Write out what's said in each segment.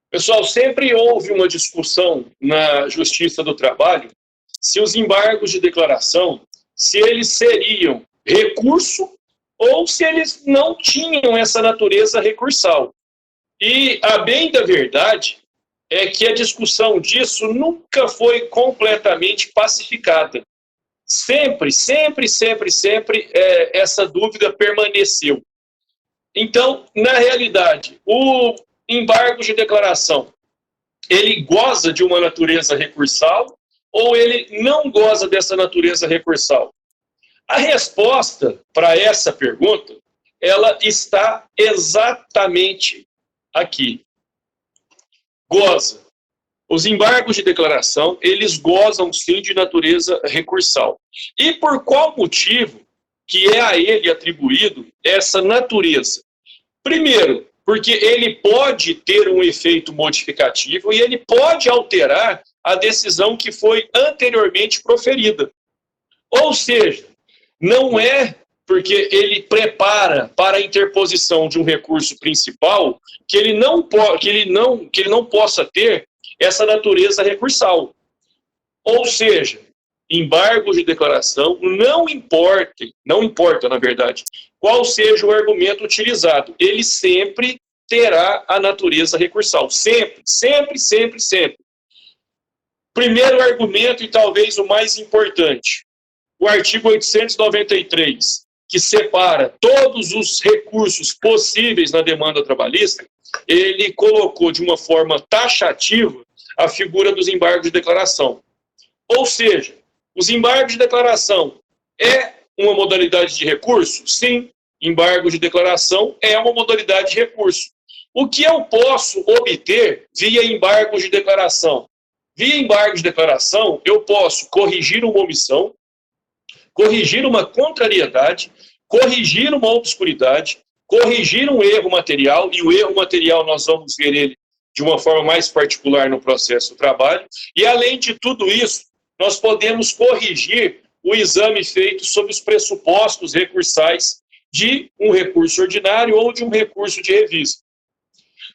Pessoal, sempre houve uma discussão na Justiça do Trabalho se os embargos de declaração, se eles seriam recurso ou se eles não tinham essa natureza recursal. E a bem da verdade é que a discussão disso nunca foi completamente pacificada. Sempre essa dúvida permaneceu. Então, na realidade, o embargo de declaração, ele goza de uma natureza recursal ou ele não goza dessa natureza recursal? A resposta para essa pergunta, ela está exatamente aqui. Goza. Os embargos de declaração, eles gozam sim de natureza recursal. E por qual motivo que é a ele atribuído essa natureza? Primeiro, porque ele pode ter um efeito modificativo e ele pode alterar a decisão que foi anteriormente proferida. Ou seja, não é porque ele prepara para a interposição de um recurso principal que ele não possa ter essa natureza recursal. Ou seja, embargos de declaração, não importa, na verdade, qual seja o argumento utilizado, ele sempre terá a natureza recursal. Sempre. Primeiro argumento, e talvez o mais importante, o artigo 893, que separa todos os recursos possíveis na demanda trabalhista, ele colocou de uma forma taxativa a figura dos embargos de declaração. Ou seja, os embargos de declaração é uma modalidade de recurso? Sim, embargo de declaração é uma modalidade de recurso. O que eu posso obter via embargos de declaração? Via embargos de declaração, eu posso corrigir uma omissão, corrigir uma contrariedade, corrigir uma obscuridade, corrigir um erro material, e o erro material nós vamos ver ele de uma forma mais particular no processo do trabalho, e além de tudo isso, nós podemos corrigir o exame feito sob os pressupostos recursais de um recurso ordinário ou de um recurso de revista.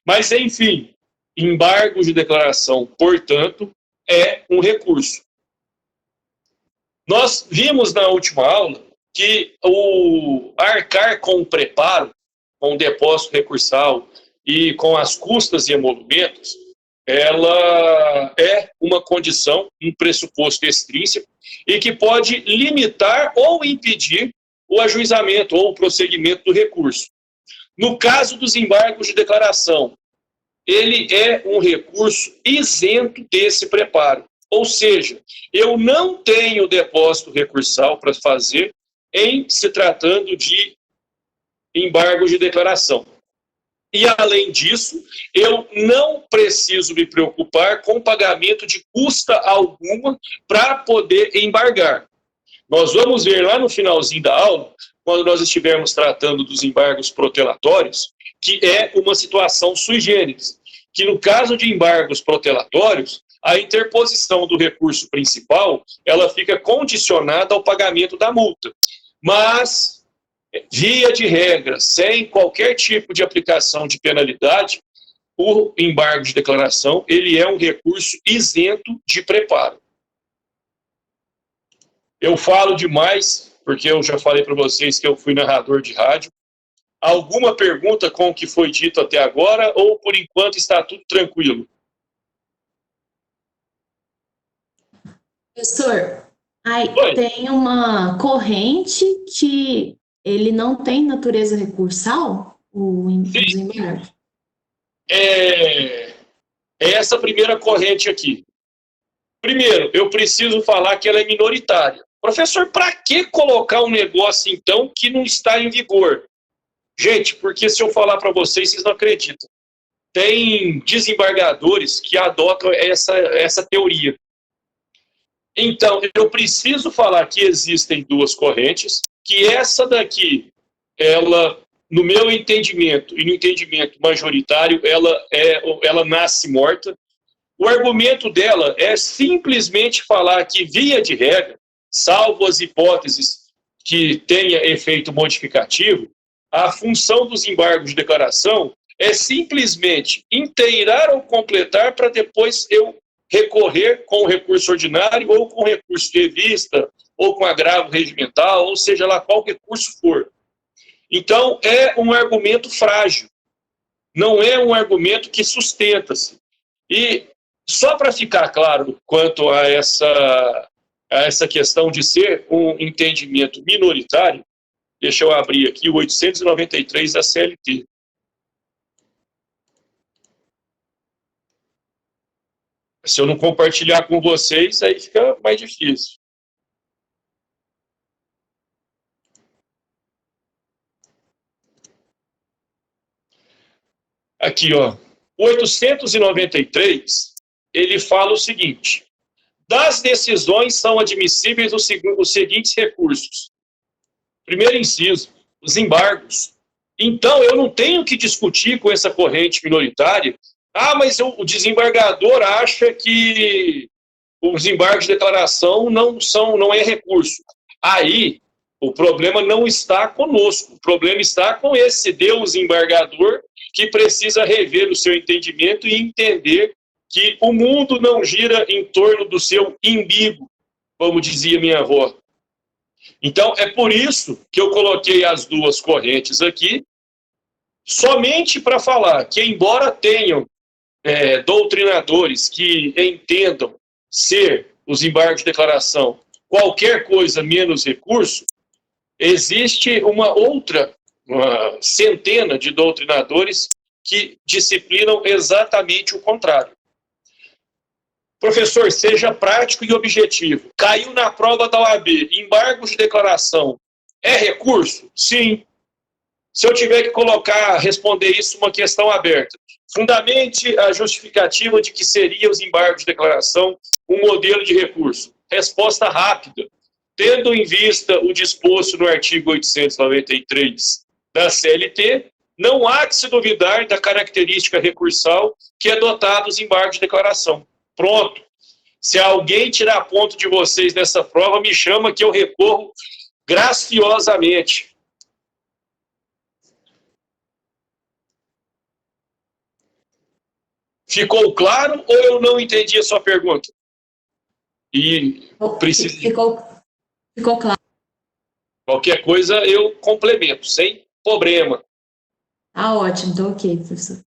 Mas, enfim, embargo de declaração, portanto, é um recurso. Nós vimos na última aula que o arcar com o preparo, com o depósito recursal e com as custas e emolumentos, ela é uma condição, um pressuposto extrínseco e que pode limitar ou impedir o ajuizamento ou o prosseguimento do recurso. No caso dos embargos de declaração, ele é um recurso isento desse preparo. Ou seja, eu não tenho depósito recursal para fazer em se tratando de embargos de declaração. E, além disso, eu não preciso me preocupar com pagamento de custa alguma para poder embargar. Nós vamos ver lá no finalzinho da aula, quando nós estivermos tratando dos embargos protelatórios, que é uma situação sui generis, que no caso de embargos protelatórios, a interposição do recurso principal, ela fica condicionada ao pagamento da multa. Mas, via de regra, sem qualquer tipo de aplicação de penalidade, o embargo de declaração, ele é um recurso isento de preparo. Eu falo demais, porque eu já falei para vocês que eu fui narrador de rádio. Alguma pergunta com o que foi dito até agora, ou por enquanto está tudo tranquilo? Professor, aí tem uma corrente que ele não tem natureza recursal, os embargos? É essa primeira corrente aqui. Primeiro, eu preciso falar que ela é minoritária. Professor, para que colocar um negócio, então, que não está em vigor? Gente, porque se eu falar para vocês, vocês não acreditam. Tem desembargadores que adotam essa teoria. Então, eu preciso falar que existem duas correntes, que essa daqui, ela, no meu entendimento e no entendimento majoritário, ela nasce morta. O argumento dela é simplesmente falar que, via de regra, salvo as hipóteses que tenha efeito modificativo, a função dos embargos de declaração é simplesmente inteirar ou completar para depois eu recorrer com o recurso ordinário ou com o recurso de revista ou com agravo regimental, ou seja lá qual recurso for. Então, é um argumento frágil, não é um argumento que sustenta-se. E só para ficar claro quanto a essa questão de ser um entendimento minoritário, deixa eu abrir aqui o 893 da CLT. Se eu não compartilhar com vocês, aí fica mais difícil. Aqui, ó. O 893, ele fala o seguinte: das decisões são admissíveis os seguintes recursos. Primeiro inciso, os embargos. Então, eu não tenho que discutir com essa corrente minoritária. Ah, mas o desembargador acha que os embargos de declaração não é recurso. Aí, o problema não está conosco. O problema está com esse Deus embargador que precisa rever o seu entendimento e entender que o mundo não gira em torno do seu umbigo, como dizia minha avó. Então, é por isso que eu coloquei as duas correntes aqui, somente para falar que, embora tenham doutrinadores que entendam ser os embargos de declaração qualquer coisa menos recurso, existe uma centena de doutrinadores que disciplinam exatamente o contrário. Professor, seja prático e objetivo. Caiu na prova da OAB, embargos de declaração é recurso? Sim. Se eu tiver que responder isso uma questão aberta, fundamente a justificativa de que seria os embargos de declaração um modelo de recurso. Resposta rápida. Tendo em vista o disposto no artigo 893 da CLT, não há que se duvidar da característica recursal que é dotada dos embargos de declaração. Pronto. Se alguém tirar ponto de vocês nessa prova, me chama que eu recorro graciosamente. Ficou claro ou eu não entendi a sua pergunta? Ficou claro. Qualquer coisa eu complemento, sem problema. Ah, ótimo, então ok, professor.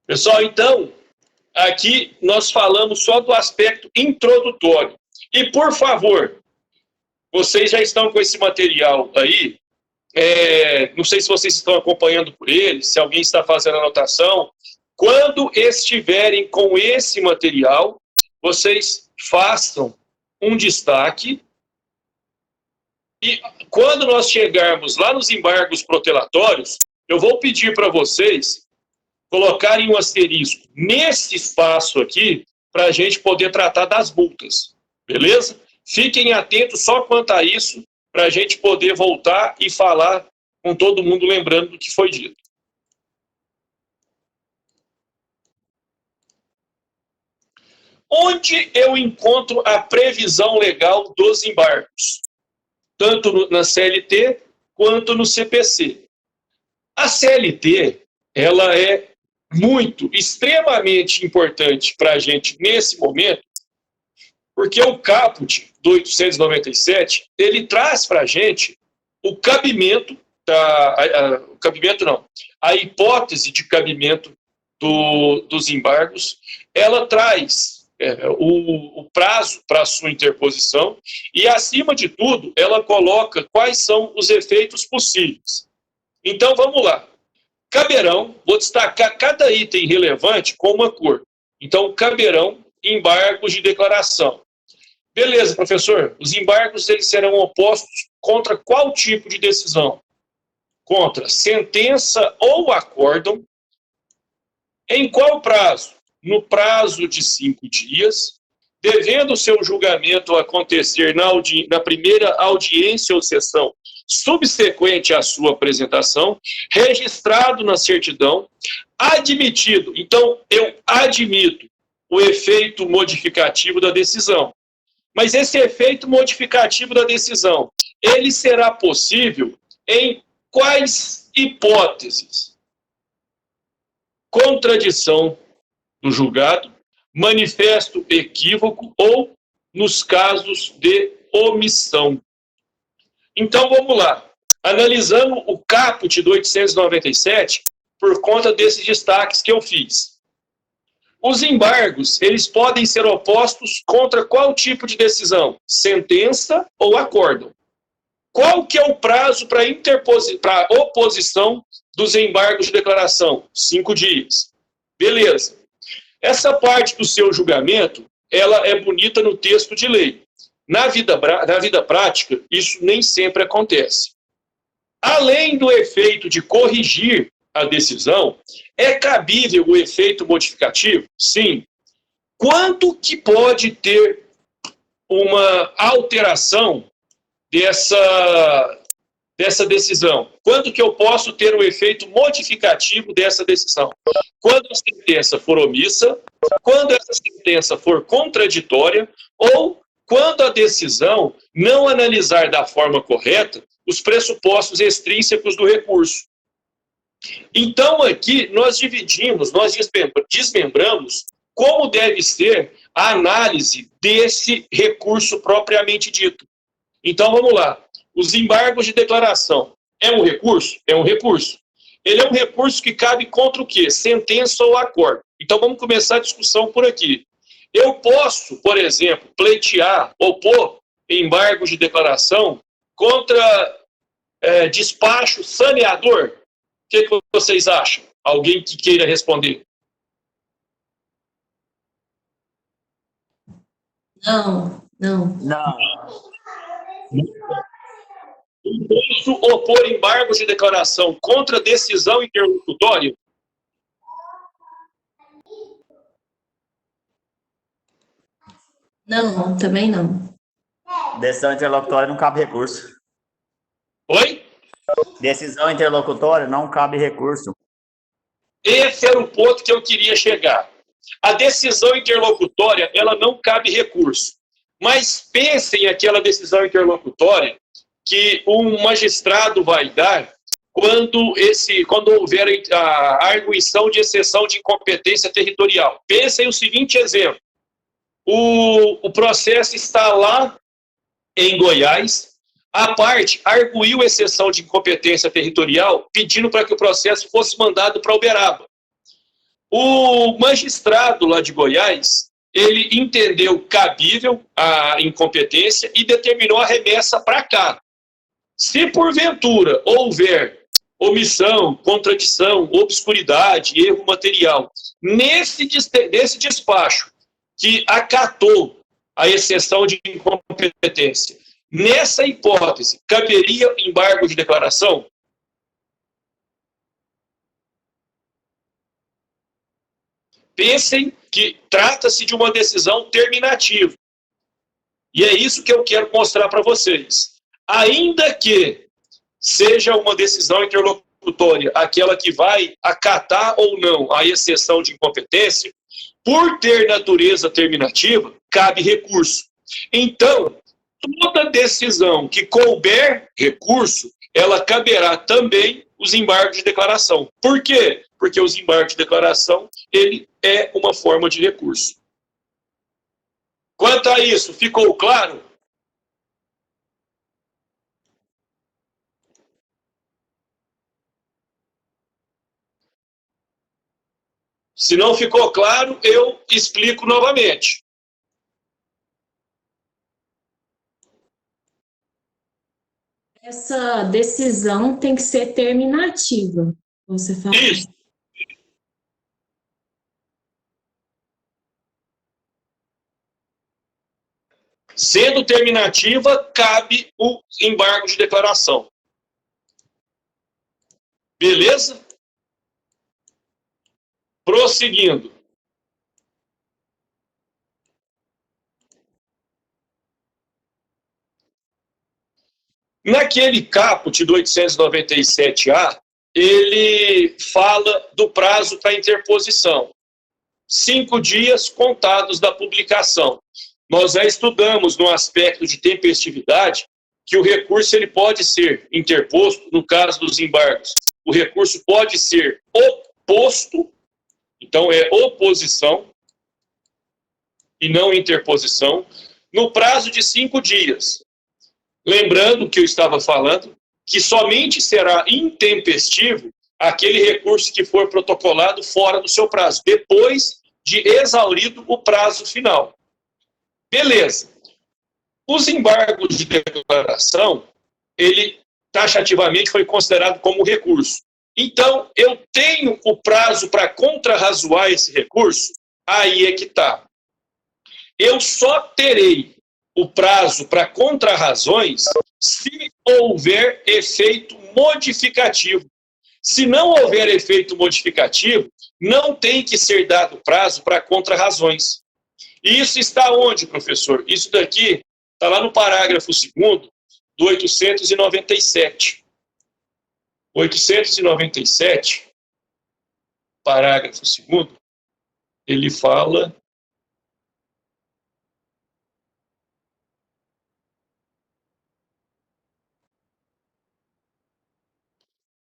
Pessoal, então, aqui nós falamos só do aspecto introdutório. E, por favor, vocês já estão com esse material aí, não sei se vocês estão acompanhando por ele, se alguém está fazendo anotação. Quando estiverem com esse material, vocês façam um destaque e quando nós chegarmos lá nos embargos protelatórios, eu vou pedir para vocês colocarem um asterisco nesse espaço aqui para a gente poder tratar das multas, beleza? Fiquem atentos só quanto a isso para a gente poder voltar e falar com todo mundo lembrando do que foi dito. Onde eu encontro a previsão legal dos embargos? Tanto na CLT quanto no CPC. A CLT, ela é extremamente importante para a gente nesse momento, porque o caput do 897, ele traz para a gente o cabimento, a hipótese de cabimento dos embargos, ela traz o prazo para a sua interposição e, acima de tudo, ela coloca quais são os efeitos possíveis. Então, vamos lá. Caberão, vou destacar cada item relevante com uma cor. Então, caberão embargos de declaração. Beleza, professor, os embargos eles serão opostos contra qual tipo de decisão? Contra sentença ou acórdão. Em qual prazo? No prazo de 5 dias, devendo o seu julgamento acontecer na primeira audiência ou sessão subsequente à sua apresentação, registrado na certidão, admitido. Então, eu admito o efeito modificativo da decisão. Mas esse efeito modificativo da decisão, ele será possível em quais hipóteses? contradição do julgado, manifesto equívoco ou nos casos de omissão. Então, vamos lá. Analisando o caput do 897, por conta desses destaques que eu fiz. Os embargos, eles podem ser opostos contra qual tipo de decisão? Sentença ou acórdão. Qual que é o prazo para oposição dos embargos de declaração? 5 dias. Beleza. Essa parte do seu julgamento, ela é bonita no texto de lei. Na vida prática, isso nem sempre acontece. Além do efeito de corrigir a decisão, é cabível o efeito modificativo? Sim. Quanto que pode ter uma alteração dessa decisão? Quando que eu posso ter o efeito modificativo dessa decisão? Quando a sentença for omissa, quando essa sentença for contraditória ou quando a decisão não analisar da forma correta os pressupostos extrínsecos do recurso. Então, aqui, nós desmembramos como deve ser a análise desse recurso propriamente dito. Então, vamos lá. Os embargos de declaração. É um recurso? É um recurso. Ele é um recurso que cabe contra o quê? Sentença ou acordo. Então, vamos começar a discussão por aqui. Eu posso, por exemplo, pleitear, opor embargos de declaração contra despacho saneador? O que vocês acham? Alguém que queira responder? Não. Posso opor embargos de declaração contra decisão interlocutória? Não, também não. Decisão interlocutória não cabe recurso. Oi? Decisão interlocutória não cabe recurso. Esse era o ponto que eu queria chegar. A decisão interlocutória, ela não cabe recurso. Mas pensem aquela decisão interlocutória que um magistrado vai dar quando houver a arguição de exceção de incompetência territorial. Pensem o seguinte exemplo. O processo está lá em Goiás, a parte arguiu exceção de incompetência territorial, pedindo para que o processo fosse mandado para Uberaba. O magistrado lá de Goiás, ele entendeu cabível a incompetência e determinou a remessa para cá. Se porventura houver omissão, contradição, obscuridade, erro material, nesse despacho que acatou a exceção de incompetência, nessa hipótese, caberia embargo de declaração? Pensem que trata-se de uma decisão terminativa. E é isso que eu quero mostrar para vocês. Ainda que seja uma decisão interlocutória, aquela que vai acatar ou não a exceção de incompetência, por ter natureza terminativa, cabe recurso. Então, toda decisão que couber recurso, ela caberá também os embargos de declaração. Por quê? Porque os embargos de declaração, ele é uma forma de recurso. Quanto a isso, ficou claro? Se não ficou claro, eu explico novamente. Essa decisão tem que ser terminativa, você falou. Isso. Sendo terminativa, cabe o embargo de declaração. Beleza? Prosseguindo. Naquele caput do 897-A, ele fala do prazo para interposição. 5 dias contados da publicação. Nós já estudamos no aspecto de tempestividade que o recurso ele pode ser interposto, no caso dos embargos. O recurso pode ser oposto então é oposição e não interposição, no prazo de 5 dias. Lembrando que eu estava falando que somente será intempestivo aquele recurso que for protocolado fora do seu prazo, depois de exaurido o prazo final. Beleza. Os embargos de declaração, ele taxativamente foi considerado como recurso. Então, eu tenho o prazo para contrarrazoar esse recurso? Aí é que está. Eu só terei o prazo para contrarrazões se houver efeito modificativo. Se não houver efeito modificativo, não tem que ser dado prazo para contrarrazões. E isso está onde, professor? Isso daqui está lá no parágrafo 2º do 897. 897, parágrafo 2º, ele fala...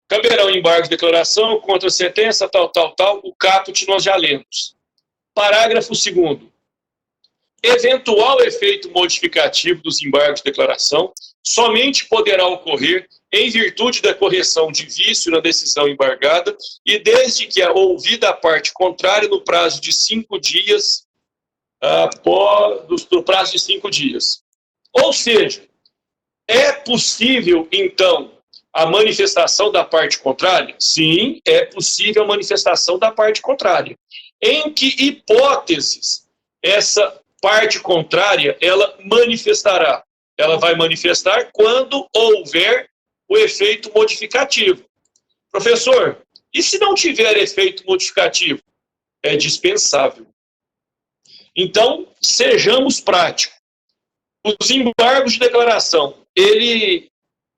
Caberão embargos de declaração contra a sentença, tal, o caput nós já lemos. Parágrafo 2º. Eventual efeito modificativo dos embargos de declaração somente poderá ocorrer em virtude da correção de vício na decisão embargada e desde que a ouvida a parte contrária no prazo de 5 dias, no prazo de 5 dias. Ou seja, é possível, então, a manifestação da parte contrária? Sim, é possível a manifestação da parte contrária. Em que hipóteses essa parte contrária ela manifestará? Ela vai manifestar quando houver o efeito modificativo. Professor, e se não tiver efeito modificativo? É dispensável. Então, sejamos práticos. Os embargos de declaração, ele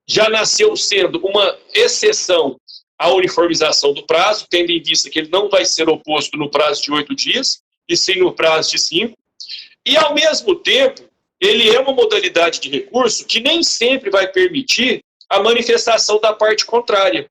já nasceu sendo uma exceção à uniformização do prazo, tendo em vista que ele não vai ser oposto no prazo de 8 dias, e sim no prazo de 5. E, ao mesmo tempo, ele é uma modalidade de recurso que nem sempre vai permitir a manifestação da parte contrária.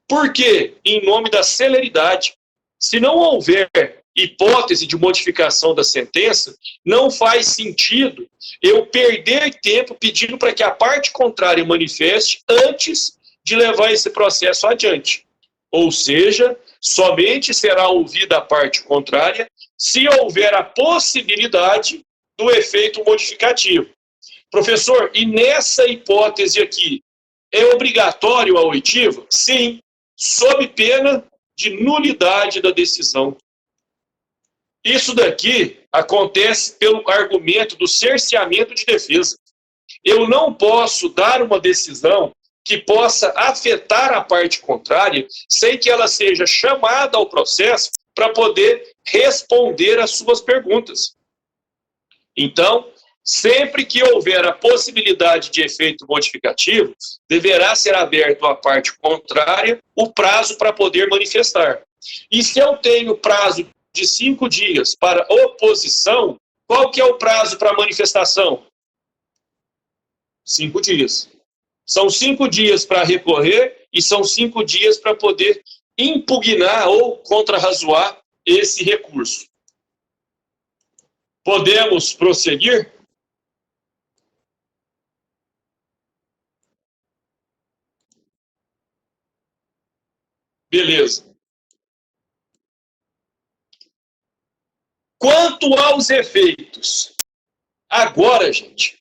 Por quê? Em nome da celeridade. Se não houver hipótese de modificação da sentença, não faz sentido eu perder tempo pedindo para que a parte contrária manifeste antes de levar esse processo adiante. Ou seja, somente será ouvida a parte contrária se houver a possibilidade do efeito modificativo. Professor, e nessa hipótese aqui, é obrigatório a oitiva? Sim, sob pena de nulidade da decisão. Isso daqui acontece pelo argumento do cerceamento de defesa. Eu não posso dar uma decisão que possa afetar a parte contrária sem que ela seja chamada ao processo para poder responder às suas perguntas. Então, sempre que houver a possibilidade de efeito modificativo, deverá ser aberto à parte contrária o prazo para poder manifestar. E se eu tenho prazo de 5 dias para oposição, qual que é o prazo para manifestação? 5 dias. São 5 dias para recorrer e são 5 dias para poder impugnar ou contrarrazoar esse recurso. Podemos prosseguir? Beleza. Quanto aos efeitos, agora, gente,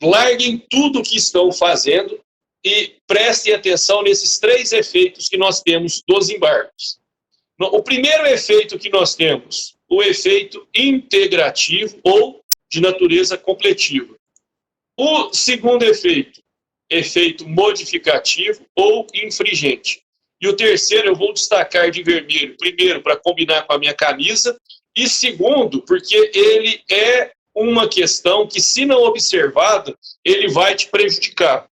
larguem tudo o que estão fazendo e prestem atenção nesses 3 efeitos que nós temos dos embargos. O primeiro efeito que nós temos, o efeito integrativo ou de natureza completiva. O segundo efeito, efeito modificativo ou infringente. E o terceiro eu vou destacar de vermelho, primeiro, para combinar com a minha camisa, e segundo, porque ele é uma questão que, se não observada, ele vai te prejudicar.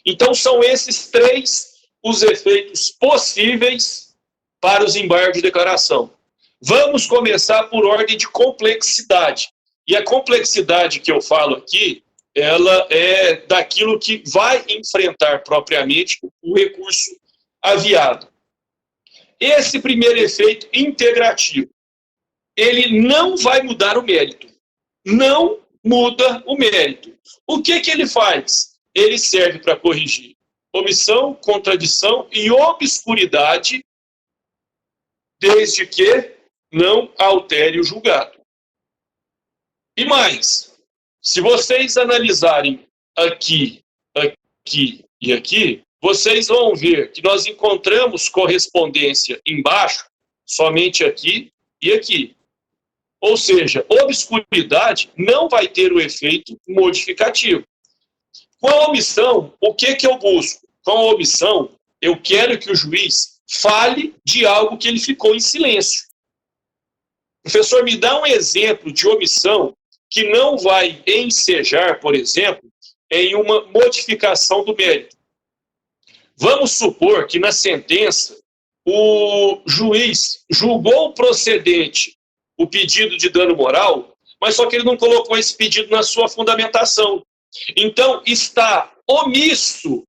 Então, são esses 3 os efeitos possíveis para os embargos de declaração. Vamos começar por ordem de complexidade. E a complexidade que eu falo aqui, ela é daquilo que vai enfrentar propriamente o recurso aviado. Esse primeiro efeito integrativo, ele não vai mudar o mérito. Não muda o mérito. O que ele faz? Ele serve para corrigir omissão, contradição e obscuridade, desde que não altere o julgado. E mais, se vocês analisarem aqui, aqui e aqui, vocês vão ver que nós encontramos correspondência embaixo, somente aqui e aqui. Ou seja, obscuridade não vai ter o efeito modificativo. Com a omissão, o que eu busco? Com a omissão, eu quero que o juiz fale de algo que ele ficou em silêncio. Professor, me dá um exemplo de omissão que não vai ensejar, por exemplo, em uma modificação do mérito. Vamos supor que na sentença o juiz julgou procedente o pedido de dano moral, mas só que ele não colocou esse pedido na sua fundamentação. Então, está omisso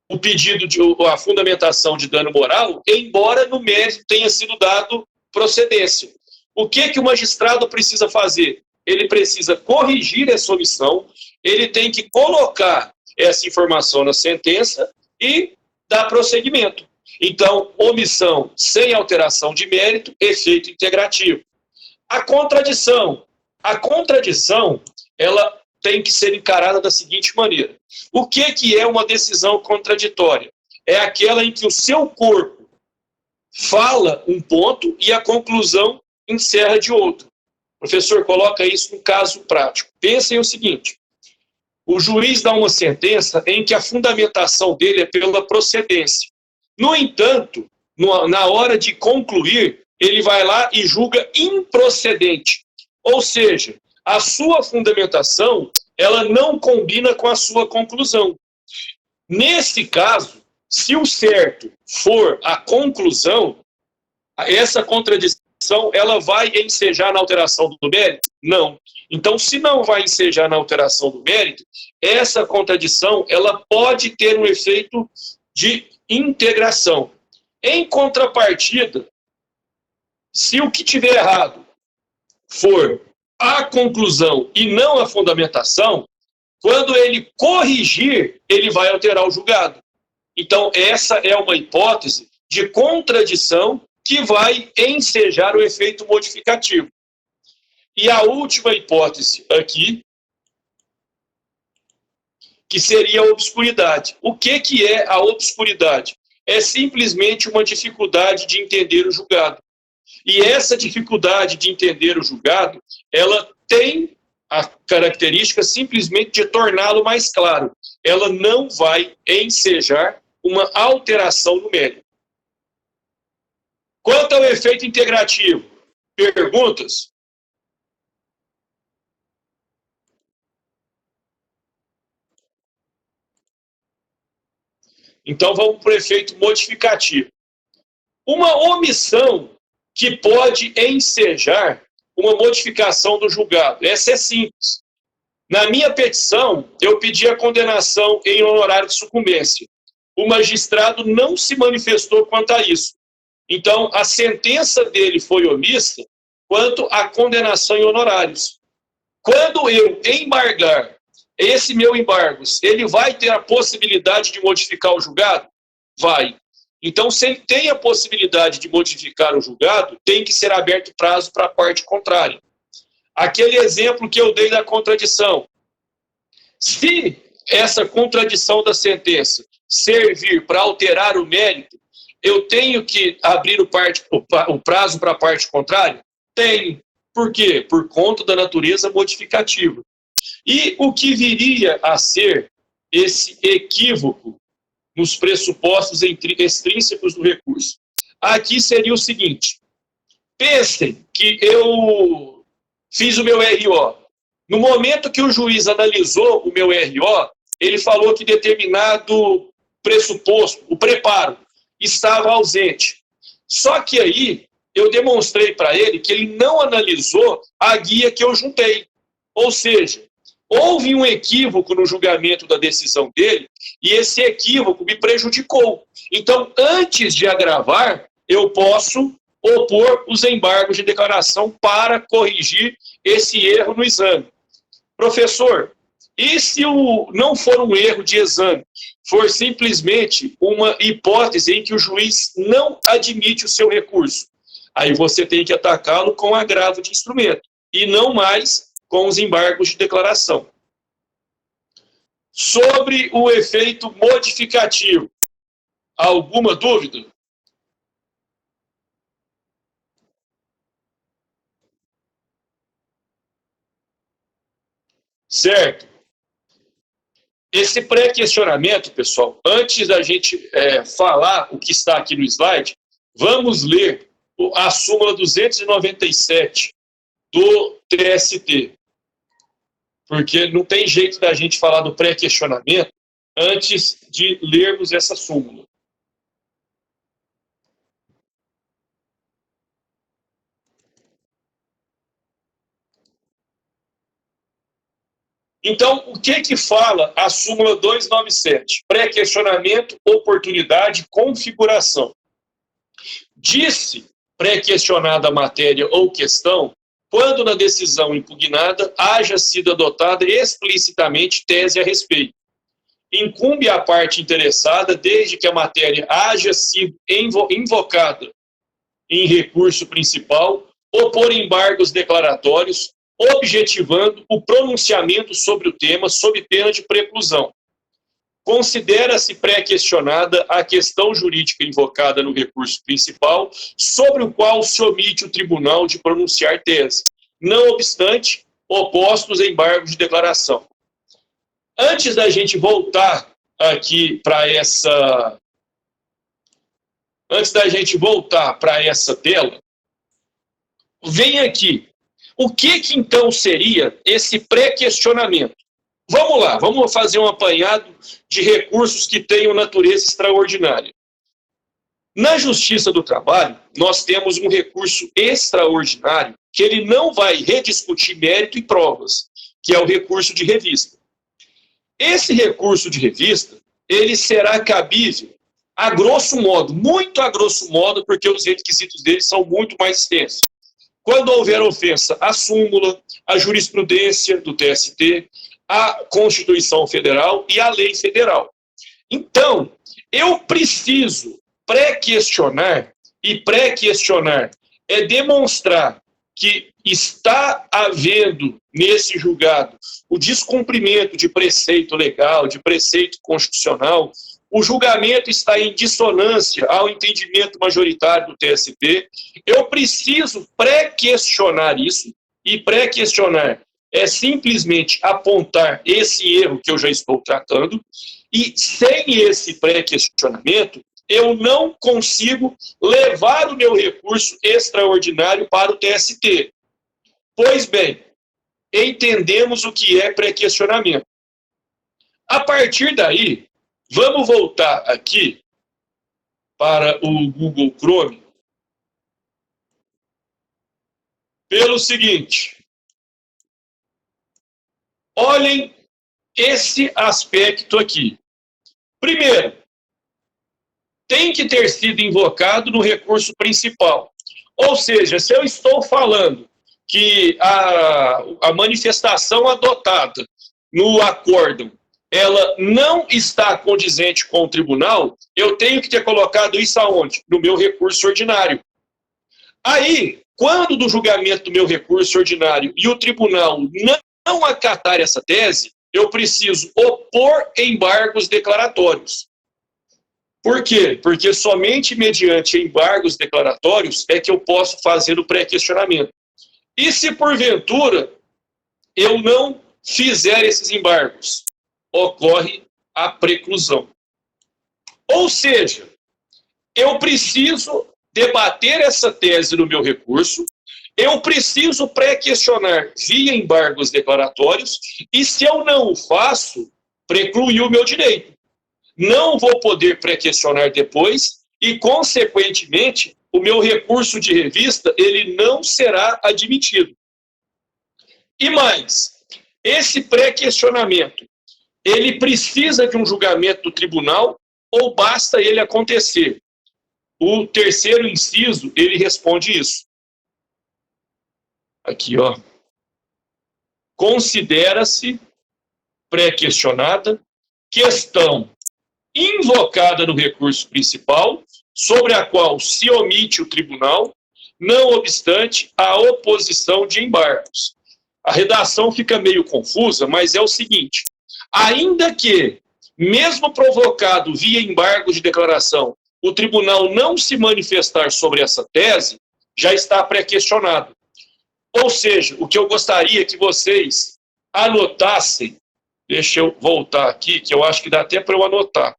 o pedido a fundamentação de dano moral, embora no mérito tenha sido dado procedência. O que o magistrado precisa fazer? Ele precisa corrigir essa omissão, ele tem que colocar essa informação na sentença e dar prosseguimento. Então, omissão sem alteração de mérito, efeito integrativo. A contradição, ela tem que ser encarada da seguinte maneira. O que é uma decisão contraditória? É aquela em que o seu corpo fala um ponto e a conclusão encerra de outro. Professor, coloca isso num caso prático. Pensem o seguinte, o juiz dá uma sentença em que a fundamentação dele é pela procedência. No entanto, na hora de concluir, ele vai lá e julga improcedente. Ou seja, a sua fundamentação, ela não combina com a sua conclusão. Nesse caso, se o certo for a conclusão, essa contradição, ela vai ensejar na alteração do mérito? Não. Então, se não vai ensejar na alteração do mérito, essa contradição, ela pode ter um efeito de integração. Em contrapartida, se o que tiver errado for a conclusão e não a fundamentação, quando ele corrigir, ele vai alterar o julgado. Então, essa é uma hipótese de contradição que vai ensejar o efeito modificativo. E a última hipótese aqui, que seria a obscuridade. O que é a obscuridade? É simplesmente uma dificuldade de entender o julgado. E essa dificuldade de entender o julgado, ela tem a característica simplesmente de torná-lo mais claro. Ela não vai ensejar uma alteração no mérito. Quanto ao efeito integrativo, perguntas? Então, vamos para o efeito modificativo. Uma omissão que pode ensejar uma modificação do julgado. Essa é simples. Na minha petição, eu pedi a condenação em honorário de sucumbência. O magistrado não se manifestou quanto a isso. Então, a sentença dele foi omissa quanto à condenação em honorários. Quando eu embargar esse meu embargo, ele vai ter a possibilidade de modificar o julgado? Vai. Então, se ele tem a possibilidade de modificar o julgado, tem que ser aberto prazo para a parte contrária. Aquele exemplo que eu dei da contradição. Se essa contradição da sentença servir para alterar o mérito, eu tenho que abrir o prazo para a parte contrária? Tenho. Por quê? Por conta da natureza modificativa. E o que viria a ser esse equívoco nos pressupostos extrínsecos do recurso? Aqui seria o seguinte. Pensem que eu fiz o meu RO. No momento que o juiz analisou o meu RO, ele falou que determinado pressuposto, o preparo, estava ausente. Só que aí eu demonstrei para ele que ele não analisou a guia que eu juntei. Ou seja, houve um equívoco no julgamento da decisão dele e esse equívoco me prejudicou. Então, antes de agravar, eu posso opor os embargos de declaração para corrigir esse erro no exame. Professor, e se não for um erro de exame, for simplesmente uma hipótese em que o juiz não admite o seu recurso? Aí você tem que atacá-lo com agravo de instrumento e não mais com os embargos de declaração. Sobre o efeito modificativo, alguma dúvida? Certo. Esse pré-questionamento, pessoal, antes da gente falar o que está aqui no slide, vamos ler a súmula 297 do TST. Porque não tem jeito da gente falar do pré-questionamento antes de lermos essa súmula. Então, o que fala a súmula 297? Pré-questionamento, oportunidade, configuração. Disse pré-questionada a matéria ou questão quando na decisão impugnada haja sido adotada explicitamente tese a respeito. Incumbe à parte interessada, desde que a matéria haja sido invocada em recurso principal, opor embargos declaratórios, objetivando o pronunciamento sobre o tema sob pena de preclusão. Considera-se pré-questionada a questão jurídica invocada no recurso principal, sobre o qual se omite o tribunal de pronunciar tese, não obstante opostos embargos de declaração. Antes da gente voltar aqui para essa... Antes da gente voltar para essa tela, vem aqui. O que então seria esse pré-questionamento? Vamos lá, vamos fazer um apanhado de recursos que tenham natureza extraordinária. Na Justiça do Trabalho, nós temos um recurso extraordinário que ele não vai rediscutir mérito e provas, que é o recurso de revista. Esse recurso de revista, ele será cabível a grosso modo, muito a grosso modo, porque os requisitos dele são muito mais extensos. Quando houver ofensa à súmula, à jurisprudência do TST, à Constituição Federal e à lei federal. Então, eu preciso pré-questionar, e pré-questionar é demonstrar que está havendo nesse julgado o descumprimento de preceito legal, de preceito constitucional, o julgamento está em dissonância ao entendimento majoritário do TST, eu preciso pré-questionar isso, e pré-questionar é simplesmente apontar esse erro que eu já estou tratando, e sem esse pré-questionamento, eu não consigo levar o meu recurso extraordinário para o TST. Pois bem, entendemos o que é pré-questionamento. A partir daí, vamos voltar aqui para o Google Chrome pelo seguinte. Olhem esse aspecto aqui. Primeiro, tem que ter sido invocado no recurso principal. Ou seja, se eu estou falando que a manifestação adotada no acórdão, ela não está condizente com o tribunal, eu tenho que ter colocado isso aonde? No meu recurso ordinário. Aí, quando do julgamento do meu recurso ordinário e o tribunal não acatar essa tese, eu preciso opor embargos declaratórios. Por quê? Porque somente mediante embargos declaratórios é que eu posso fazer o pré-questionamento. E se porventura eu não fizer esses embargos, ocorre a preclusão. Ou seja, eu preciso debater essa tese no meu recurso, eu preciso pré-questionar via embargos declaratórios, e se eu não o faço, precluir o meu direito. Não vou poder pré-questionar depois e, consequentemente, o meu recurso de revista ele não será admitido. E mais, Esse pré-questionamento, ele precisa de um julgamento do tribunal ou basta ele acontecer? O terceiro inciso, ele responde isso. Aqui, ó. Considera-se pré-questionada questão invocada no recurso principal, sobre a qual se omite o tribunal, não obstante a oposição de embargos. A redação fica meio confusa, mas é o seguinte: ainda que, mesmo provocado via embargo de declaração, o tribunal não se manifestar sobre essa tese, já está pré-questionado. Ou seja, o que eu gostaria que vocês anotassem, deixa eu voltar aqui, que eu acho que dá até para eu anotar.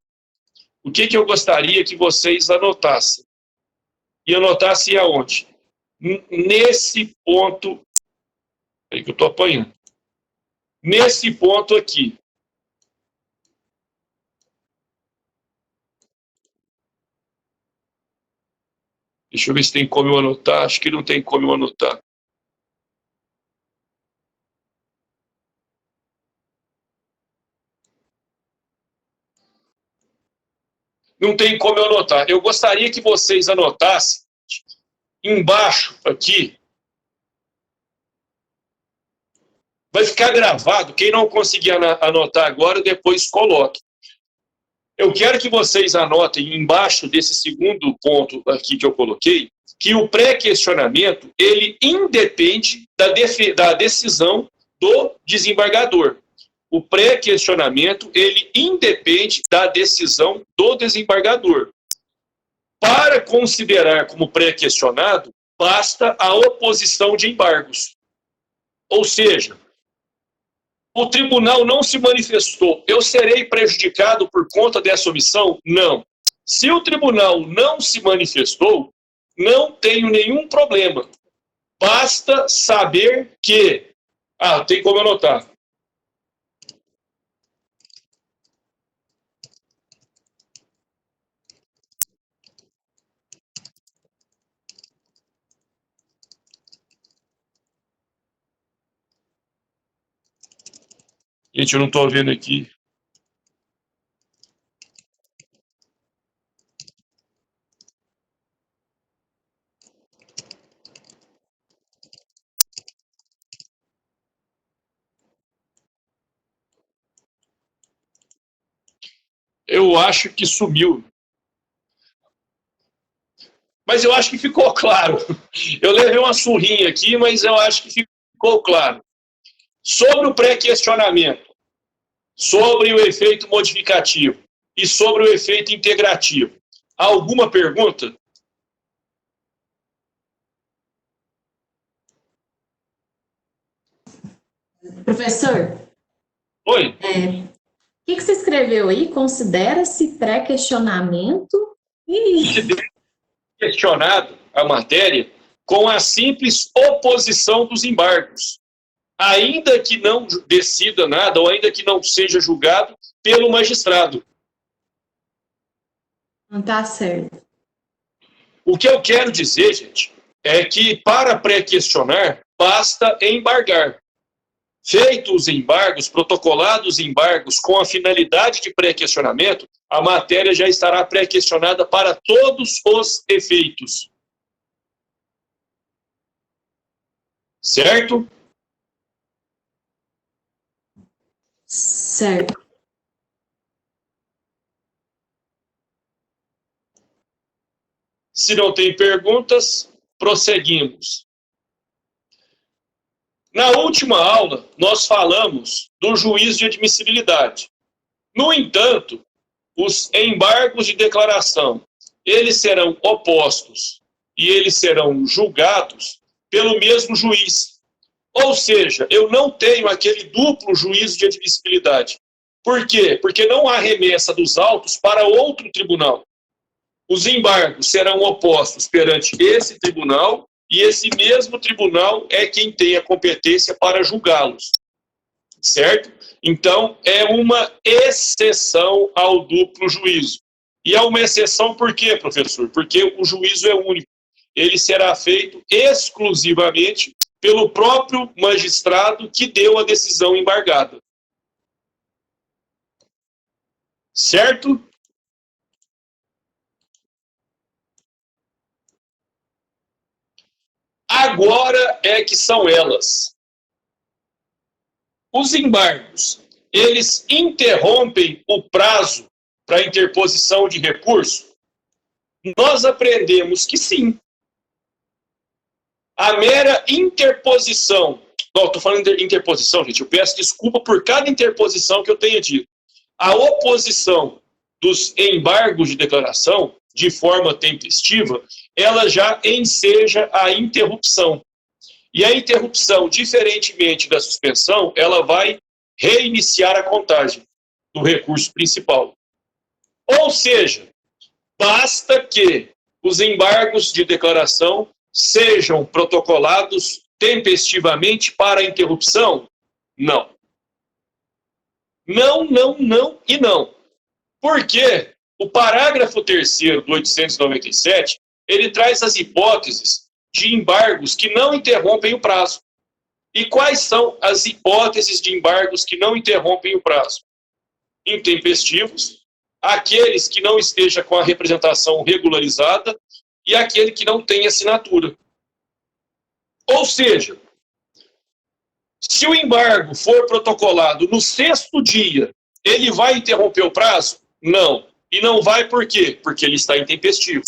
O que eu gostaria que vocês anotassem? E anotassem aonde? Nesse ponto. Aí que eu estou apanhando. Nesse ponto aqui. Deixa eu ver se tem como eu anotar. Acho que não tem como eu anotar. Não tem como eu anotar. Eu gostaria que vocês anotassem embaixo aqui. Vai ficar gravado. Quem não conseguir anotar agora, depois coloque. Eu quero que vocês anotem embaixo desse segundo ponto aqui que eu coloquei, que o pré-questionamento, ele independe da decisão do desembargador. O pré-questionamento, ele independe da decisão do desembargador. Para considerar como pré-questionado, basta a oposição de embargos. Ou seja, o tribunal não se manifestou. Eu serei prejudicado por conta dessa omissão? Não. Se o tribunal não se manifestou, não tenho nenhum problema. Basta saber que... tem como anotar. Gente, eu não estou vendo aqui. Eu acho que sumiu. Mas eu acho que ficou claro. Eu levei uma surrinha aqui, mas eu acho que ficou claro. Sobre o pré-questionamento, sobre o efeito modificativo e sobre o efeito integrativo. Alguma pergunta? Professor? Oi? O que você escreveu aí? Considera-se pré-questionamento? Questionado a matéria com a simples oposição dos embargos, ainda que não decida nada ou ainda que não seja julgado pelo magistrado. Não está certo. O que eu quero dizer, gente, é que para pré-questionar, basta embargar. Feitos os embargos, protocolados os embargos com a finalidade de pré-questionamento, a matéria já estará pré-questionada para todos os efeitos. Certo? Certo. Se não tem perguntas, prosseguimos. Na última aula, nós falamos do juízo de admissibilidade. No entanto, os embargos de declaração, eles serão opostos e eles serão julgados pelo mesmo juiz. Ou seja, eu não tenho aquele duplo juízo de admissibilidade. Por quê? Porque não há remessa dos autos para outro tribunal. Os embargos serão opostos perante esse tribunal e esse mesmo tribunal é quem tem a competência para julgá-los. Certo? Então, é uma exceção ao duplo juízo. E é uma exceção por quê, professor? Porque o juízo é único. Ele será feito exclusivamente pelo próprio magistrado que deu a decisão embargada. Certo? Agora é que são elas. Os embargos, eles interrompem o prazo para interposição de recurso? Nós aprendemos que sim. A mera interposição, não, estou falando de interposição, gente, eu peço desculpa por cada interposição que eu tenha dito. A oposição dos embargos de declaração, de forma tempestiva, ela já enseja a interrupção. E a interrupção, diferentemente da suspensão, ela vai reiniciar a contagem do recurso principal. Ou seja, basta que os embargos de declaração sejam protocolados tempestivamente para a interrupção? Não. Não, não, não e não. Porque o parágrafo 3º do 897, ele traz as hipóteses de embargos que não interrompem o prazo. E quais são as hipóteses de embargos que não interrompem o prazo? Intempestivos, aqueles que não esteja com a representação regularizada e aquele que não tem assinatura. Ou seja, se o embargo for protocolado no 6º dia, ele vai interromper o prazo? Não. E não vai por quê? Porque ele está intempestivo.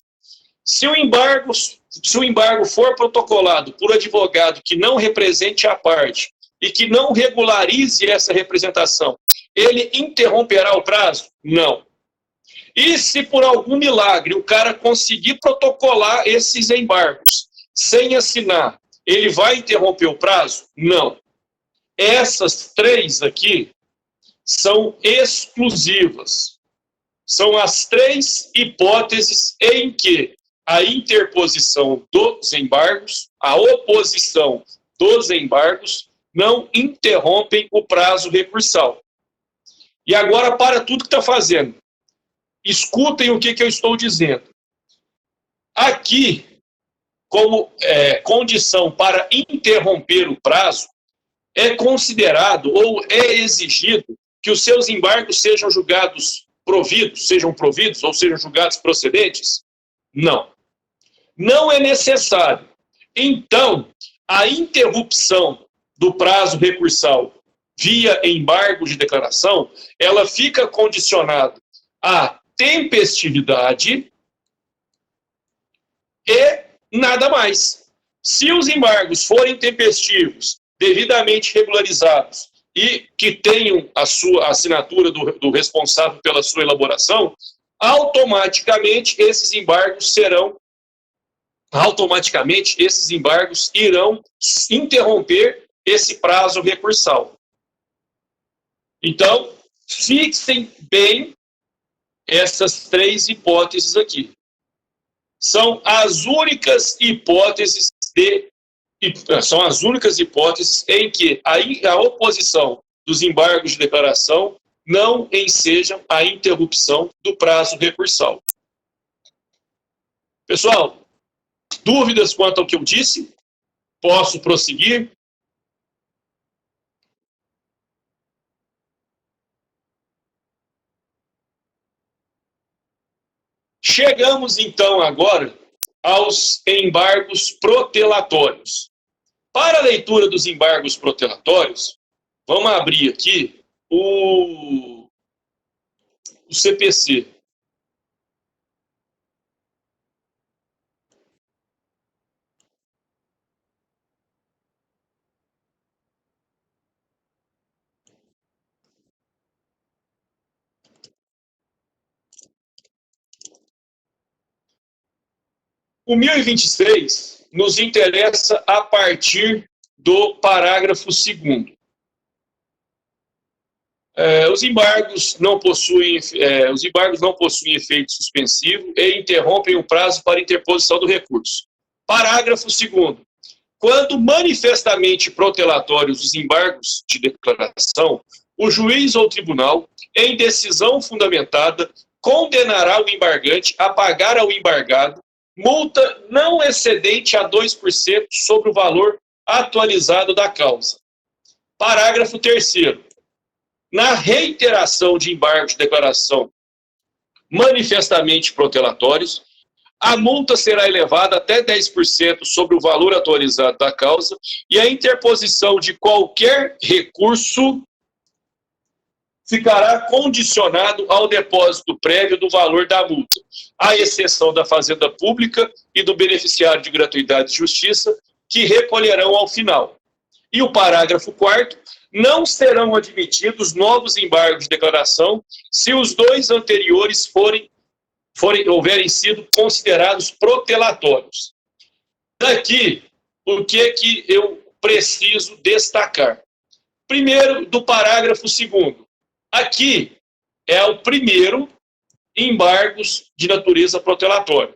Se o embargo for protocolado por advogado que não represente a parte e que não regularize essa representação, ele interromperá o prazo? Não. E se por algum milagre o cara conseguir protocolar esses embargos sem assinar, ele vai interromper o prazo? Não. Essas 3 aqui são exclusivas. São as 3 hipóteses em que a interposição dos embargos, a oposição dos embargos, não interrompem o prazo recursal. E agora, para tudo que está fazendo, escutem o que eu estou dizendo. Aqui, como condição para interromper o prazo, é considerado ou é exigido que os seus embargos sejam julgados providos ou sejam julgados procedentes? Não. Não é necessário. Então, a interrupção do prazo recursal via embargo de declaração, ela fica condicionada à tempestividade e nada mais. Se os embargos forem tempestivos, devidamente regularizados e que tenham a sua assinatura do responsável pela sua elaboração, automaticamente esses embargos irão interromper esse prazo recursal. Então, fixem bem essas 3 hipóteses aqui. São as únicas hipóteses em que a oposição dos embargos de declaração não ensejam a interrupção do prazo recursal. Pessoal, dúvidas quanto ao que eu disse? Posso prosseguir? Chegamos, então, agora aos embargos protelatórios. Para a leitura dos embargos protelatórios, vamos abrir aqui o CPC. O 1026 nos interessa a partir do parágrafo 2º. Os embargos não possuem efeito suspensivo e interrompem o prazo para interposição do recurso. Parágrafo 2º. Quando manifestamente protelatórios os embargos de declaração, o juiz ou tribunal, em decisão fundamentada, condenará o embargante a pagar ao embargado multa não excedente a 2% sobre o valor atualizado da causa. Parágrafo 3º. Na reiteração de embargos de declaração manifestamente protelatórios, a multa será elevada até 10% sobre o valor atualizado da causa e a interposição de qualquer recurso ficará condicionado ao depósito prévio do valor da multa, à exceção da Fazenda Pública e do beneficiário de gratuidade de justiça, que recolherão ao final. E o parágrafo 4º, não serão admitidos novos embargos de declaração se os dois anteriores houverem sido considerados protelatórios. Daqui, o que eu preciso destacar? Primeiro, do parágrafo 2º. Aqui é o primeiro embargos de natureza protelatória.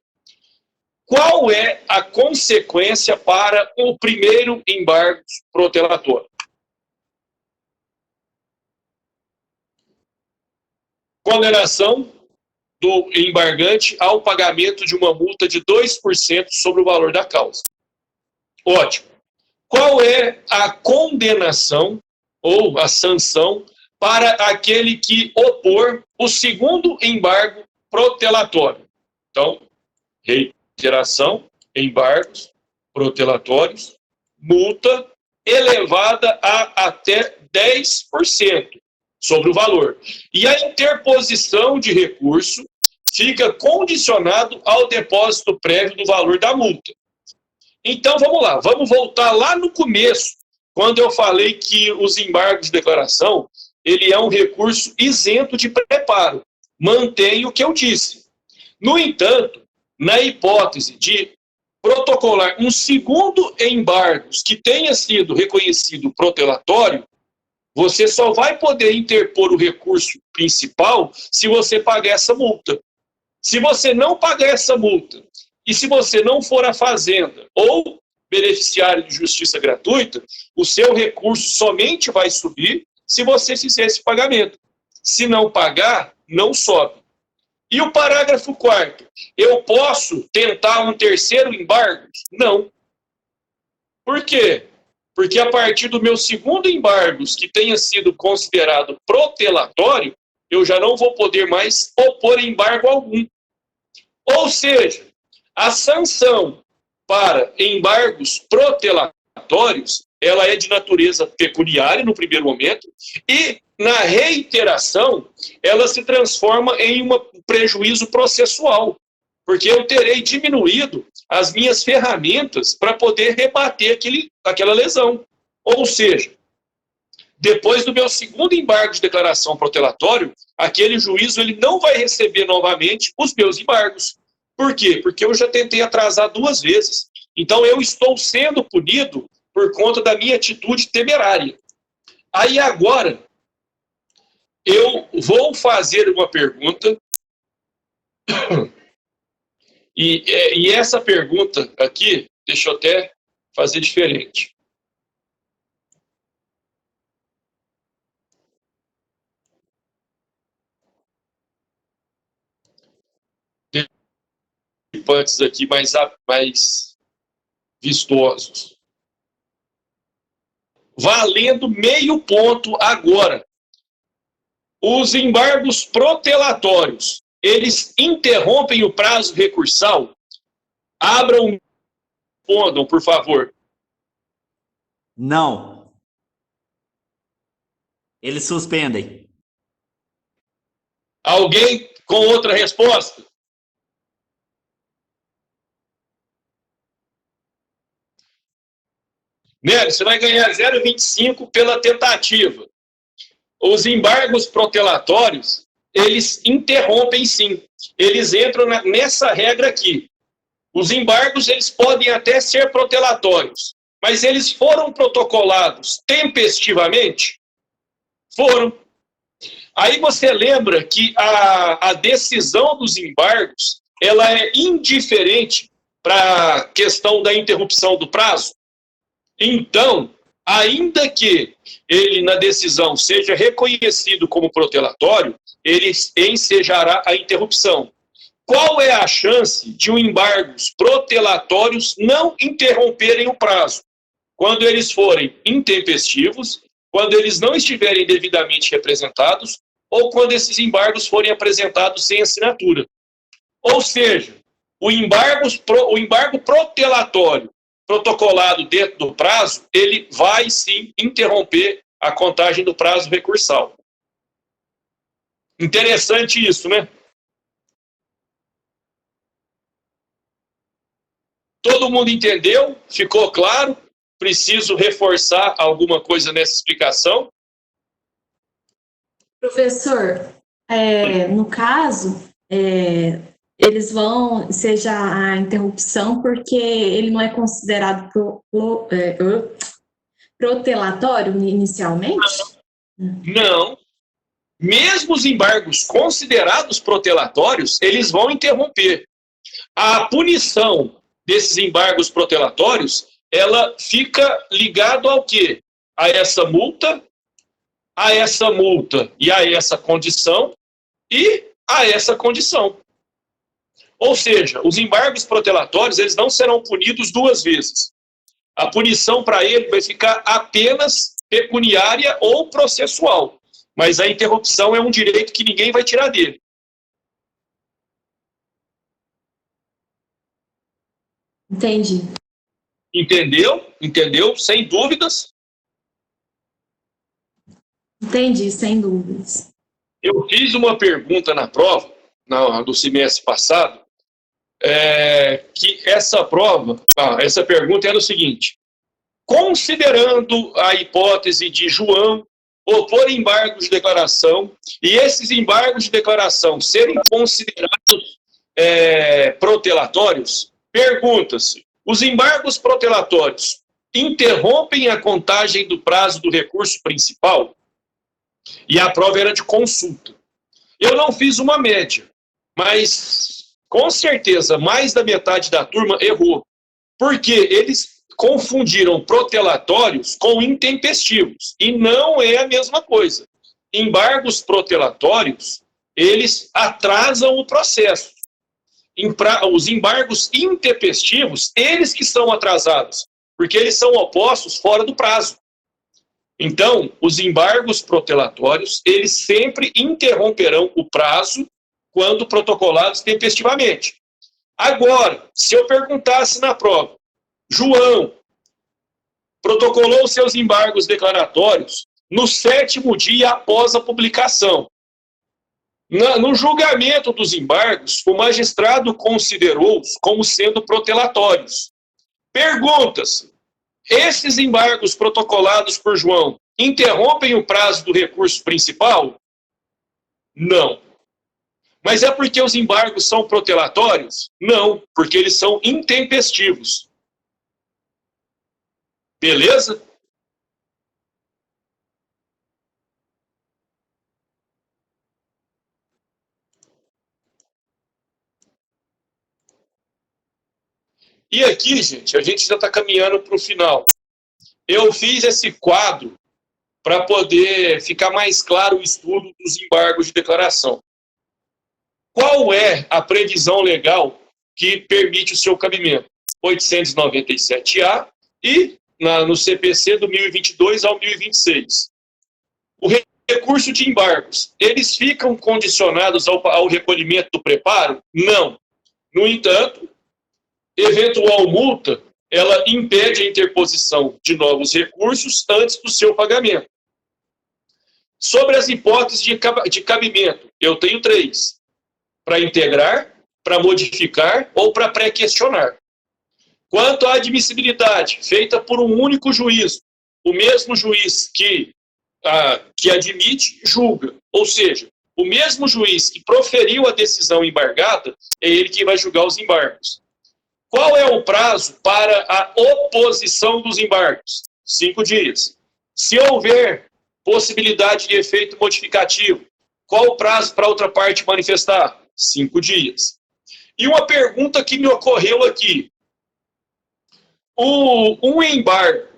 Qual é a consequência para o primeiro embargo protelatório? Condenação do embargante ao pagamento de uma multa de 2% sobre o valor da causa. Ótimo. Qual é a condenação ou a sanção para aquele que opor o segundo embargo protelatório? Então, reiteração, embargos protelatórios, multa elevada a até 10% sobre o valor. E a interposição de recurso fica condicionado ao depósito prévio do valor da multa. Então, vamos lá, vamos voltar lá no começo, quando eu falei que os embargos de declaração, ele é um recurso isento de preparo. Mantém o que eu disse. No entanto, na hipótese de protocolar um segundo embargo que tenha sido reconhecido protelatório, você só vai poder interpor o recurso principal se você pagar essa multa. Se você não pagar essa multa, e se você não for à Fazenda ou beneficiário de justiça gratuita, o seu recurso somente vai subir se você fizer esse pagamento. Se não pagar, não sobe. E o parágrafo 4º, eu posso tentar um terceiro embargo? Não. Por quê? Porque a partir do meu segundo embargo, que tenha sido considerado protelatório, eu já não vou poder mais opor embargo algum. Ou seja, a sanção para embargos protelatórios, ela é de natureza pecuniária no primeiro momento, e na reiteração, ela se transforma em um prejuízo processual, porque eu terei diminuído as minhas ferramentas para poder rebater aquela lesão. Ou seja, depois do meu segundo embargo de declaração protelatório, aquele juízo ele não vai receber novamente os meus embargos. Por quê? Porque eu já tentei atrasar 2 vezes. Então eu estou sendo punido por conta da minha atitude temerária. Aí agora, eu vou fazer uma pergunta, e essa pergunta aqui, deixa eu até fazer diferente. Participantes aqui mais vistosos. Valendo meio ponto agora. Os embargos protelatórios, eles interrompem o prazo recursal? Abram, respondam, por favor. Não. Eles suspendem. Alguém com outra resposta? Nery, você vai ganhar 0,25 pela tentativa. Os embargos protelatórios, eles interrompem sim. Eles entram nessa regra aqui. Os embargos, eles podem até ser protelatórios, mas eles foram protocolados tempestivamente? Foram. Aí você lembra que a decisão dos embargos, ela é indiferente para a questão da interrupção do prazo? Então, ainda que ele, na decisão, seja reconhecido como protelatório, ele ensejará a interrupção. Qual é a chance de embargos protelatórios não interromperem o prazo? quando eles forem intempestivos, quando eles não estiverem devidamente representados ou quando esses embargos forem apresentados sem assinatura. Ou seja, o embargo protelatório protocolado dentro do prazo, ele vai sim interromper a contagem do prazo recursal. Interessante isso, né? Todo mundo entendeu? Ficou claro? Preciso reforçar alguma coisa nessa explicação? Professor, no caso, eles vão, seja a interrupção, porque ele não é considerado protelatório inicialmente? Não. Mesmo os embargos considerados protelatórios, eles vão interromper. A punição desses embargos protelatórios, ela fica ligada ao quê? A essa multa e a essa condição e a essa condição. Ou seja, os embargos protelatórios, eles não serão punidos duas vezes. A punição para ele vai ficar apenas pecuniária ou processual. Mas a interrupção é um direito que ninguém vai tirar dele. Entendi. Entendeu? Entendeu? Sem dúvidas? Entendi, sem dúvidas. Eu fiz uma pergunta na prova, do semestre passado, que essa pergunta era o seguinte: considerando a hipótese de João opor embargos de declaração e esses embargos de declaração serem considerados protelatórios, pergunta-se, os embargos protelatórios interrompem a contagem do prazo do recurso principal? E a prova era de consulta. Eu não fiz uma média, mas com certeza mais da metade da turma errou, porque eles confundiram protelatórios com intempestivos, e não é a mesma coisa. Embargos protelatórios, eles atrasam o processo. Os embargos intempestivos, eles que são atrasados, porque eles são opostos fora do prazo. Então, os embargos protelatórios, eles sempre interromperão o prazo quando protocolados tempestivamente. Agora, se eu perguntasse na prova, João protocolou seus embargos declaratórios no 7º dia após a publicação. No julgamento dos embargos, o magistrado considerou-os como sendo protelatórios. Pergunta-se: esses embargos protocolados por João interrompem o prazo do recurso principal? Não. Mas é porque os embargos são protelatórios? Não, porque eles são intempestivos. Beleza? E aqui, gente, a gente já está caminhando para o final. Eu fiz esse quadro para poder ficar mais claro o estudo dos embargos de declaração. Qual é a previsão legal que permite o seu cabimento? 897-A e no CPC do 1022 ao 1026. O recurso de embargos, eles ficam condicionados ao recolhimento do preparo? Não. No entanto, eventual multa, ela impede a interposição de novos recursos antes do seu pagamento. Sobre as hipóteses de cabimento, eu tenho 3. Para integrar, para modificar ou para pré-questionar. Quanto à admissibilidade, feita por um único juízo, o mesmo juiz que admite, julga. Ou seja, o mesmo juiz que proferiu a decisão embargada é ele que vai julgar os embargos. Qual é o prazo para a oposição dos embargos? 5 dias. Se houver possibilidade de efeito modificativo, qual o prazo para a outra parte manifestar? 5 dias. E uma pergunta que me ocorreu aqui. Um embargo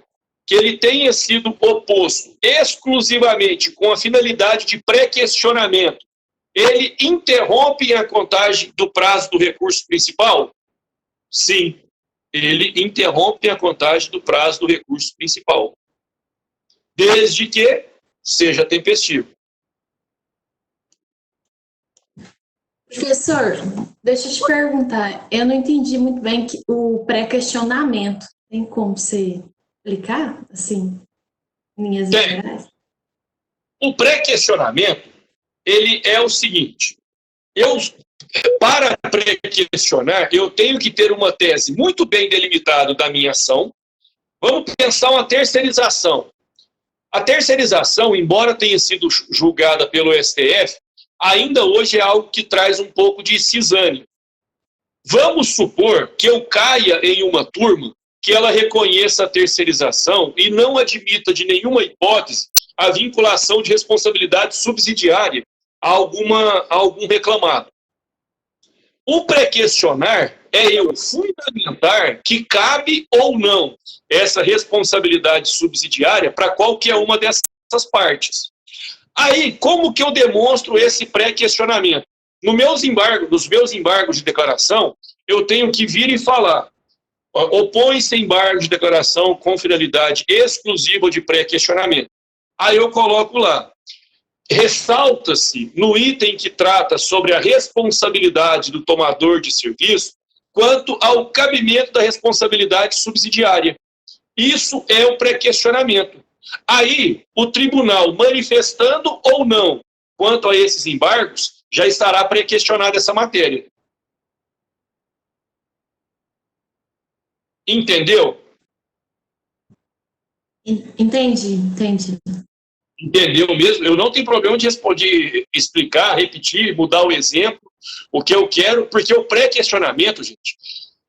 que ele tenha sido oposto exclusivamente com a finalidade de pré-questionamento, ele interrompe a contagem do prazo do recurso principal? Sim, ele interrompe a contagem do prazo do recurso principal, desde que seja tempestivo. Professor, deixa eu te perguntar, eu não entendi muito bem o pré-questionamento. Tem como você explicar, assim, em linhas gerais? O pré-questionamento, ele é o seguinte: para pré-questionar, eu tenho que ter uma tese muito bem delimitada da minha ação. Vamos pensar uma terceirização. A terceirização, embora tenha sido julgada pelo STF, ainda hoje é algo que traz um pouco de cisânia. Vamos supor que eu caia em uma turma que ela reconheça a terceirização e não admita de nenhuma hipótese a vinculação de responsabilidade subsidiária a algum reclamado. O pré-questionar é eu fundamentar que cabe ou não essa responsabilidade subsidiária para qualquer uma dessas partes. Aí, como que eu demonstro esse pré-questionamento? Nos meus embargos de declaração, eu tenho que vir e falar: opõe-se embargo de declaração com finalidade exclusiva de pré-questionamento. Aí eu coloco lá: ressalta-se no item que trata sobre a responsabilidade do tomador de serviço quanto ao cabimento da responsabilidade subsidiária. Isso é o pré-questionamento. Aí, o tribunal, manifestando ou não quanto a esses embargos, já estará pré-questionada essa matéria. Entendeu? Entendi. Entendeu mesmo? Eu não tenho problema de explicar, repetir, mudar o exemplo, o que eu quero, porque o pré-questionamento, gente,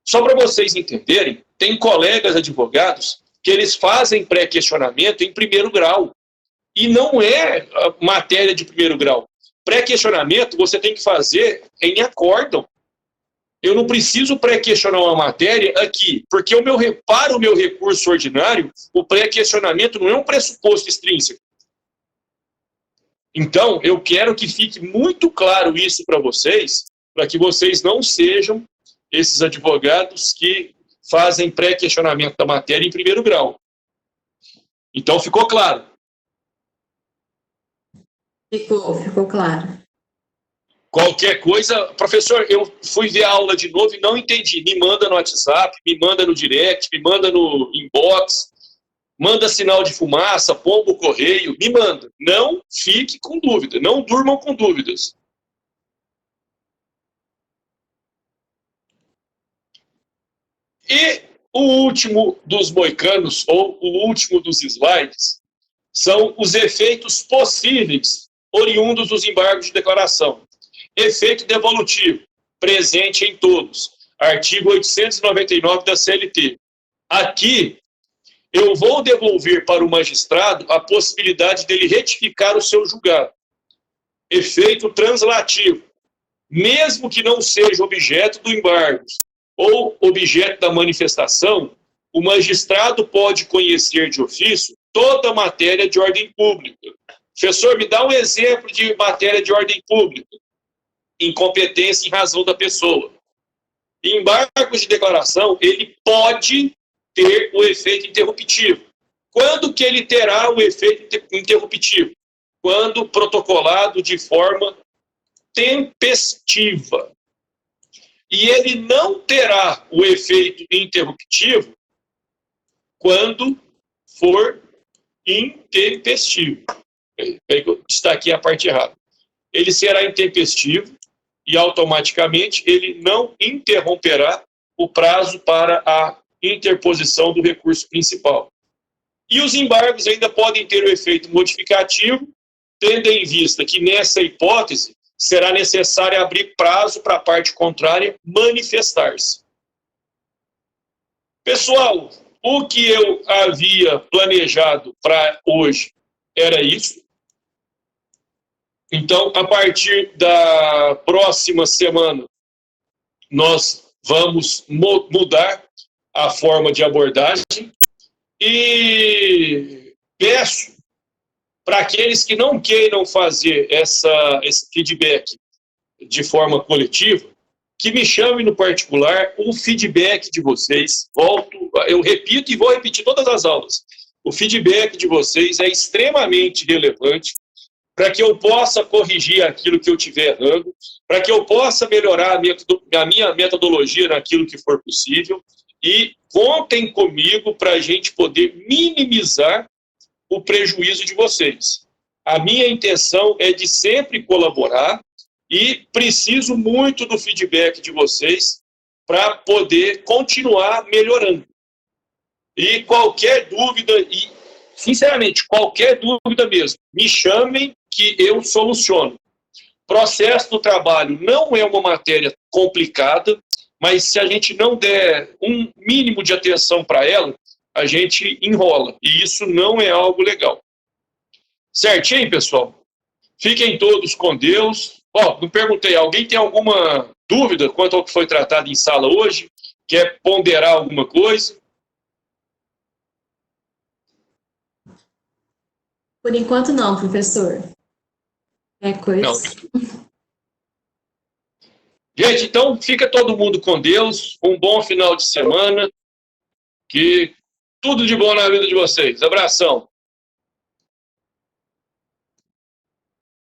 só para vocês entenderem, tem colegas advogados que eles fazem pré-questionamento em primeiro grau, e não é matéria de primeiro grau. Pré-questionamento você tem que fazer em acórdão. Eu não preciso pré-questionar uma matéria aqui, porque para o meu recurso ordinário, o pré-questionamento não é um pressuposto extrínseco. Então, eu quero que fique muito claro isso para vocês, para que vocês não sejam esses advogados que fazem pré-questionamento da matéria em primeiro grau. Então, ficou claro? Ficou claro. Qualquer coisa, professor, eu fui ver a aula de novo e não entendi. Me manda no WhatsApp, me manda no direct, me manda no inbox, manda sinal de fumaça, pombo correio, me manda. Não fique com dúvida, não durmam com dúvidas. E o último dos moicanos, ou o último dos slides, são os efeitos possíveis oriundos dos embargos de declaração. Efeito devolutivo, presente em todos. Artigo 899 da CLT. Aqui, eu vou devolver para o magistrado a possibilidade dele retificar o seu julgado. Efeito translativo. Mesmo que não seja objeto do embargo ou objeto da manifestação, o magistrado pode conhecer de ofício toda matéria de ordem pública. Professor, me dá um exemplo de matéria de ordem pública. Incompetência em razão da pessoa. Embargo de declaração, ele pode ter o efeito interruptivo. Quando que ele terá o efeito interruptivo? Quando protocolado de forma tempestiva. E ele não terá o efeito interruptivo quando for intempestivo. Eu destaquei a parte errada. Ele será intempestivo e automaticamente ele não interromperá o prazo para a interposição do recurso principal. E os embargos ainda podem ter o efeito modificativo, tendo em vista que nessa hipótese será necessário abrir prazo para a parte contrária manifestar-se. Pessoal, o que eu havia planejado para hoje era isso. Então, a partir da próxima semana, nós vamos mudar a forma de abordagem e peço para aqueles que não queiram fazer esse feedback de forma coletiva, que me chame no particular, o feedback de vocês, eu repito e vou repetir todas as aulas, o feedback de vocês é extremamente relevante para que eu possa corrigir aquilo que eu estiver errando, para que eu possa melhorar a minha metodologia naquilo que for possível, e contem comigo para a gente poder minimizar o prejuízo de vocês. A minha intenção é de sempre colaborar e preciso muito do feedback de vocês para poder continuar melhorando. E qualquer dúvida, e sinceramente, qualquer dúvida mesmo, me chamem que eu soluciono. Processo do trabalho não é uma matéria complicada, mas se a gente não der um mínimo de atenção para ela, a gente enrola. E isso não é algo legal. Certinho, pessoal? Fiquem todos com Deus. Não perguntei, alguém tem alguma dúvida quanto ao que foi tratado em sala hoje? Quer ponderar alguma coisa? Por enquanto não, professor. É coisa. Não. Gente, então fica todo mundo com Deus. Um bom final de semana. Que tudo de bom na vida de vocês. Abração.